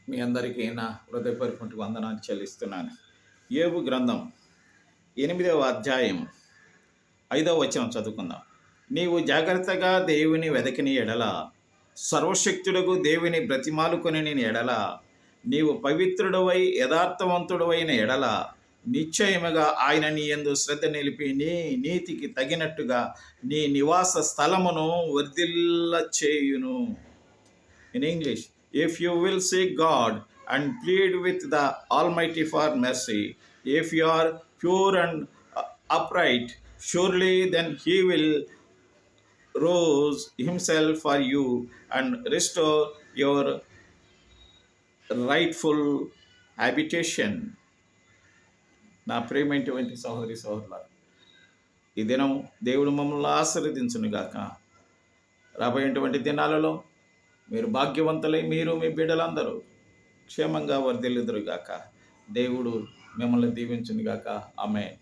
మీ అందరికీ నా హృదయపూర్వక వందనాలు చెల్లిస్తున్నాను. యోబు గ్రంథం 8వ అధ్యాయం 5వ వచనం చదువుకుందాం. నీవు జాగ్రత్తగా దేవుని వెదకిని ఎడల, సర్వశక్తుడకు దేవుని బ్రతిమాలుకొని ఎడల, నీవు పవిత్రుడవై యథార్థవంతుడవైన ఎడల, నిశ్చయముగా ఆయన నీ యందు శ్రద్ధ నిలిపి నీ నీతికి తగినట్టుగా నీ నివాస స్థలమును వర్ధిల్ల చేయును. In English, if you will seek God and plead with the Almighty for mercy, if you are pure and upright, surely then He will rose Himself for you and restore your rightful habitation. నా ప్రియమైనటువంటి సహోదరి సహోదరులారా, ఈ దినం దేవుడు మమ్మల్ని ఆశీర్వదించునుగాక. రాబోయేటువంటి దినాలలో మీరు భాగ్యవంతులై మీరు మీ బిడ్డలందరూ క్షేమంగా వర్ధిల్లుదురుగాక. దేవుడు మిమ్మల్ని దీవించునుగాక. ఆమేన్.